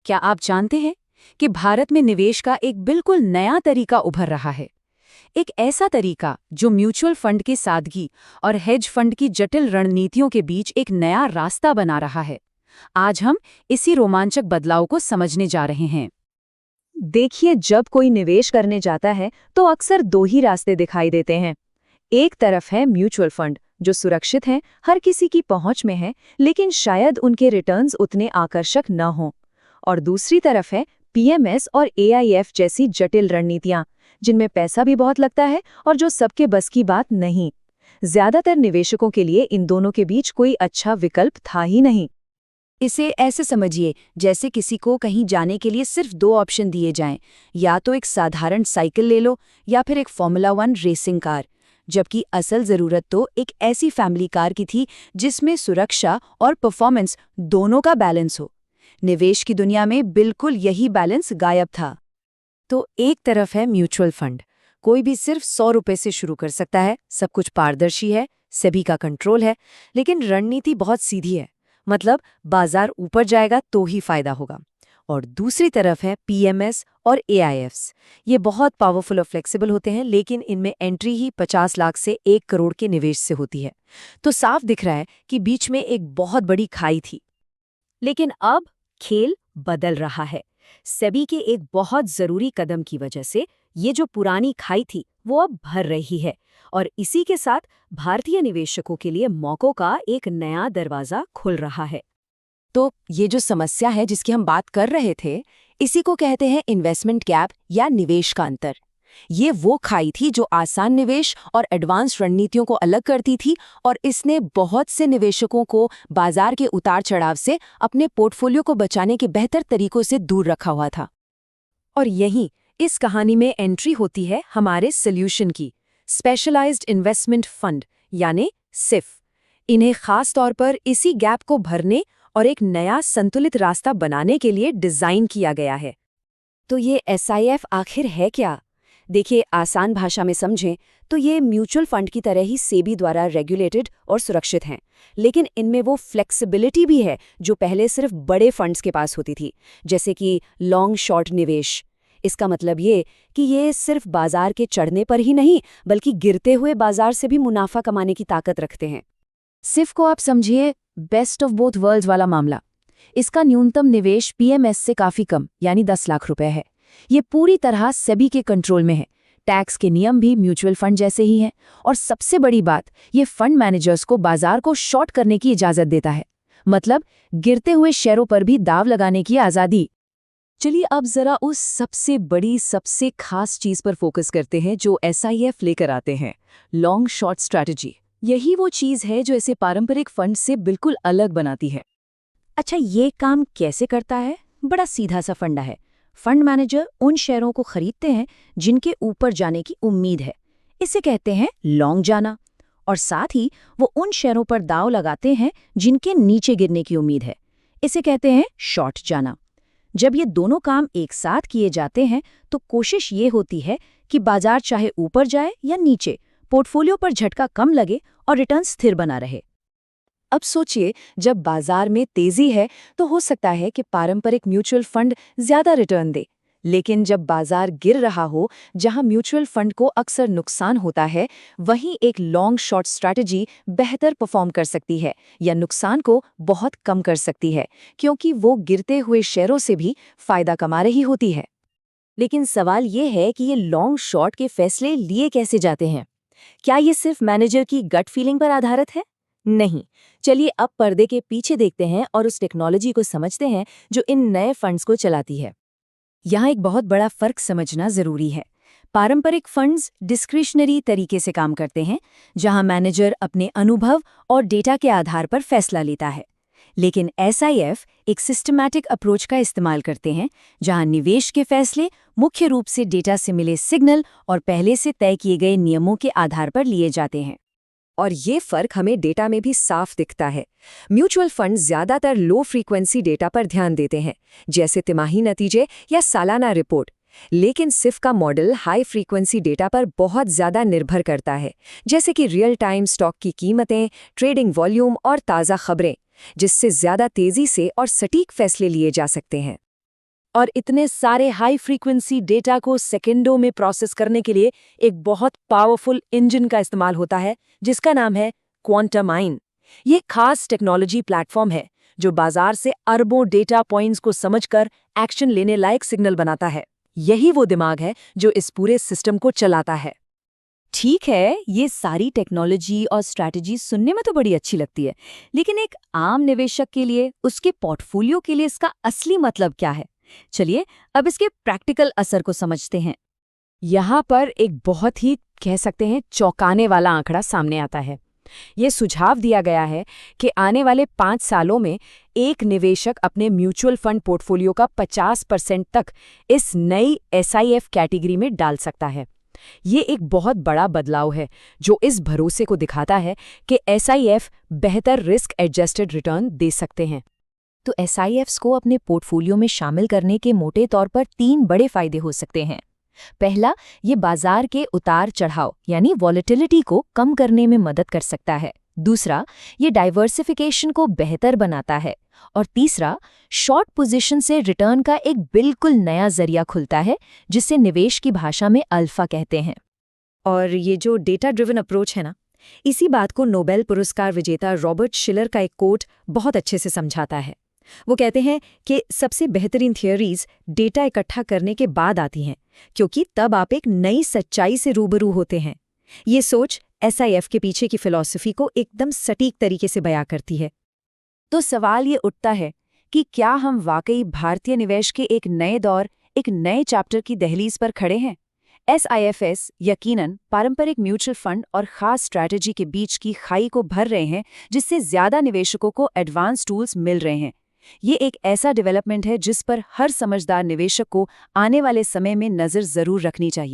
क्या आप जानते हैं कि भारत में निवेश का एक बिल्कुल नया तरीका उभर रहा है? एक ऐसा तरीका जो म्यूचुअल फंड की सादगी और हेज फंड की जटिल रणनीतियों के बीच एक नया रास्ता बना रहा है। आज हम इसी रोमांचक बदलाव को समझने जा रहे हैं। देखिए, जब कोई निवेश करने जाता है तो अक्सर दो ही रास्ते दिखाई देते हैं। एक तरफ है म्यूचुअल फंड, जो सुरक्षित हैं, हर किसी की पहुंच में है, लेकिन शायद उनके रिटर्न्स उतने आकर्षक न हों। और दूसरी तरफ है पीएमएस और एआईएफ जैसी जटिल रणनीतियां, जिनमें पैसा भी बहुत लगता है और जो सबके बस की बात नहीं। ज्यादातर निवेशकों के लिए इन दोनों के बीच कोई अच्छा विकल्प था ही नहीं। इसे ऐसे समझिए जैसे किसी को कहीं जाने के लिए सिर्फ दो ऑप्शन दिए जाएं, या तो एक साधारण साइकिल ले लो या फिर एक फॉर्मूला 1 रेसिंग कार। जबकि असल जरूरत तो एक ऐसी फैमिली कार की थी जिसमें सुरक्षा और परफॉर्मेंस दोनों का बैलेंस हो। निवेश की दुनिया में बिल्कुल यही बैलेंस गायब था। तो एक तरफ है म्यूचुअल फंड, कोई भी सिर्फ 100 रुपए से शुरू कर सकता है, सब कुछ पारदर्शी है, सभी का कंट्रोल है, लेकिन रणनीति बहुत सीधी है, मतलब बाजार ऊपर जाएगा तो ही फायदा होगा। और दूसरी तरफ है पीएमएस और एआईएफ्स। ये बहुत पावरफुल और फ्लेक्सिबल होते हैं, लेकिन इनमें एंट्री ही 50 लाख से 1 करोड़ के निवेश से होती है। तो साफ दिख रहा है कि बीच में एक बहुत बड़ी खाई थी। लेकिन अब खेल बदल रहा है। सेबी के एक बहुत जरूरी कदम की वजह से ये जो पुरानी खाई थी वो अब भर रही है, और इसी के साथ भारतीय निवेशकों के लिए मौकों का एक नया दरवाजा खुल रहा है। तो ये जो समस्या है जिसकी हम बात कर रहे थे, इसी को कहते हैं इन्वेस्टमेंट गैप या निवेश का अंतर। ये वो खाई थी जो आसान निवेश और एडवांस रणनीतियों को अलग करती थी, और इसने बहुत से निवेशकों को बाजार के उतार चढ़ाव से अपने पोर्टफोलियो को बचाने के बेहतर तरीकों से दूर रखा हुआ था। और यही इस कहानी में एंट्री होती है हमारे सॉल्यूशन की, स्पेशलाइज्ड इन्वेस्टमेंट फंड यानी सिफ। इन्हें खास तौर पर इसी गैप को भरने और एक नया संतुलित रास्ता बनाने के लिए डिजाइन किया गया है। तो ये एसआईएफ आखिर है क्या? देखिए, आसान भाषा में समझें तो ये म्यूचुअल फंड की तरह ही सेबी द्वारा रेगुलेटेड और सुरक्षित हैं, लेकिन इनमें वो फ्लेक्सिबिलिटी भी है जो पहले सिर्फ बड़े फंड्स के पास होती थी, जैसे कि लॉन्ग शॉर्ट निवेश। इसका मतलब ये कि ये सिर्फ बाजार के चढ़ने पर ही नहीं, बल्कि गिरते हुए बाजार से भी मुनाफा कमाने की ताकत रखते हैं। सिर्फ को आप समझिए बेस्ट ऑफ बोथ वर्ल्ड्स वाला मामला। इसका न्यूनतम निवेश पीएमएस से काफी कम, यानी 10 लाख रुपए है। ये पूरी तरह सेबी के कंट्रोल में है। टैक्स के नियम भी म्यूचुअल फंड जैसे ही हैं, और सबसे बड़ी बात, ये फंड मैनेजर्स को बाजार को शॉर्ट करने की इजाजत देता है, मतलब गिरते हुए शेयरों पर भी दाव लगाने की आजादी। चलिए अब जरा उस सबसे बड़ी, सबसे खास चीज पर फोकस करते हैं जो एसआईएफ लेकर आते हैं, लॉन्ग शॉर्ट स्ट्रैटेजी। यही वो चीज है जो इसे पारंपरिक फंड से बिल्कुल अलग बनाती है। अच्छा, ये काम कैसे करता है? बड़ा सीधा सा फंडा है। फंड मैनेजर उन शेयरों को खरीदते हैं जिनके ऊपर जाने की उम्मीद है, इसे कहते हैं लॉन्ग जाना, और साथ ही वो उन शेयरों पर दांव लगाते हैं जिनके नीचे गिरने की उम्मीद है, इसे कहते हैं शॉर्ट जाना। जब ये दोनों काम एक साथ किए जाते हैं तो कोशिश ये होती है कि बाजार चाहे ऊपर जाए या नीचे, पोर्टफोलियो पर झटका कम लगे और रिटर्न स्थिर बना रहे। अब सोचिए, जब बाजार में तेजी है तो हो सकता है कि पारंपरिक म्यूचुअल फंड ज्यादा रिटर्न दे, लेकिन जब बाजार गिर रहा हो, जहां म्यूचुअल फंड को अक्सर नुकसान होता है, वहीं एक लॉन्ग शॉर्ट स्ट्रैटेजी बेहतर परफॉर्म कर सकती है या नुकसान को बहुत कम कर सकती है, क्योंकि वो गिरते हुए शेयरों से भी फायदा कमा रही होती है। लेकिन सवाल ये है कि ये लॉन्ग शॉर्ट के फैसले लिए कैसे जाते हैं? क्या ये सिर्फ मैनेजर की गट फीलिंग पर आधारित है? नहीं। चलिए अब पर्दे के पीछे देखते हैं और उस टेक्नोलॉजी को समझते हैं जो इन नए फंड्स को चलाती है। यहाँ एक बहुत बड़ा फर्क समझना जरूरी है। पारंपरिक फंड्स डिस्क्रिशनरी तरीके से काम करते हैं, जहां मैनेजर अपने अनुभव और डेटा के आधार पर फैसला लेता है। लेकिन एसआईएफ एक सिस्टमैटिक अप्रोच का इस्तेमाल करते हैं, जहां निवेश के फैसले मुख्य रूप से डेटा से मिले सिग्नल और पहले से तय किए गए नियमों के आधार पर लिए जाते हैं। और ये फर्क हमें डेटा में भी साफ दिखता है। म्यूचुअल फंड ज्यादातर लो फ्रीक्वेंसी डेटा पर ध्यान देते हैं, जैसे तिमाही नतीजे या सालाना रिपोर्ट, लेकिन सिफ का मॉडल हाई फ्रीक्वेंसी डेटा पर बहुत ज्यादा निर्भर करता है, जैसे कि रियल टाइम स्टॉक की कीमतें, ट्रेडिंग वॉल्यूम और ताज़ा खबरें, जिससे ज्यादा तेजी से और सटीक फैसले लिए जा सकते हैं। और इतने सारे हाई फ्रीक्वेंसी डेटा को सेकंडों में प्रोसेस करने के लिए एक बहुत पावरफुल इंजन का इस्तेमाल होता है, जिसका नाम है क्वांटमाइन। ये खास टेक्नोलॉजी प्लेटफॉर्म है जो बाजार से अरबों डेटा पॉइंट्स को समझकर एक्शन लेने लायक सिग्नल बनाता है। यही वो दिमाग है जो इस पूरे सिस्टम को चलाता है। ठीक है, ये सारी टेक्नोलॉजी और स्ट्रैटेजी सुनने में तो बड़ी अच्छी लगती है, लेकिन एक आम निवेशक के लिए, उसके पोर्टफोलियो के लिए इसका असली मतलब क्या है? चलिए अब इसके प्रैक्टिकल असर को समझते हैं। यहाँ पर एक बहुत ही कह सकते हैं चौंकाने वाला आंकड़ा सामने आता है। ये सुझाव दिया गया है कि आने वाले 5 सालों में एक निवेशक अपने म्यूचुअल फंड पोर्टफोलियो का 50% तक इस नई SIF कैटेगरी में डाल सकता है। ये एक बहुत बड़ा बदलाव है जो इस भरोसे को दिखाता है कि SIF बेहतर रिस्क एडजस्टेड रिटर्न दे सकते हैं। तो SIFs को अपने पोर्टफोलियो में शामिल करने के मोटे तौर पर 3 बड़े फायदे हो सकते हैं। पहला, ये बाजार के उतार चढ़ाव यानी वॉलेटिलिटी को कम करने में मदद कर सकता है। दूसरा, ये डाइवर्सिफिकेशन को बेहतर बनाता है। और तीसरा, शॉर्ट पोजीशन से रिटर्न का एक बिल्कुल नया जरिया खुलता है, जिसे निवेश की भाषा में अल्फा कहते हैं। और ये जो डेटा ड्रिवन अप्रोच है ना, इसी बात को नोबेल पुरस्कार विजेता रॉबर्ट शिलर का एक कोट बहुत अच्छे से समझाता है। वो कहते हैं कि सबसे बेहतरीन थियोरीज डेटा इकट्ठा करने के बाद आती हैं, क्योंकि तब आप एक नई सच्चाई से रूबरू होते हैं। ये सोच SIF के पीछे की फिलॉसफी को एकदम सटीक तरीके से बयां करती है। तो सवाल ये उठता है कि क्या हम वाकई भारतीय निवेश के एक नए दौर, एक नए चैप्टर की दहलीज पर खड़े हैं? SIFs यकीनन पारंपरिक म्यूचुअल फंड और खास स्ट्रैटेजी के बीच की खाई को भर रहे हैं, जिससे ज्यादा निवेशकों को एडवांस टूल्स मिल रहे हैं। ये एक ऐसा डेवलपमेंट है जिस पर हर समझदार निवेशक को आने वाले समय में नजर जरूर रखनी चाहिए।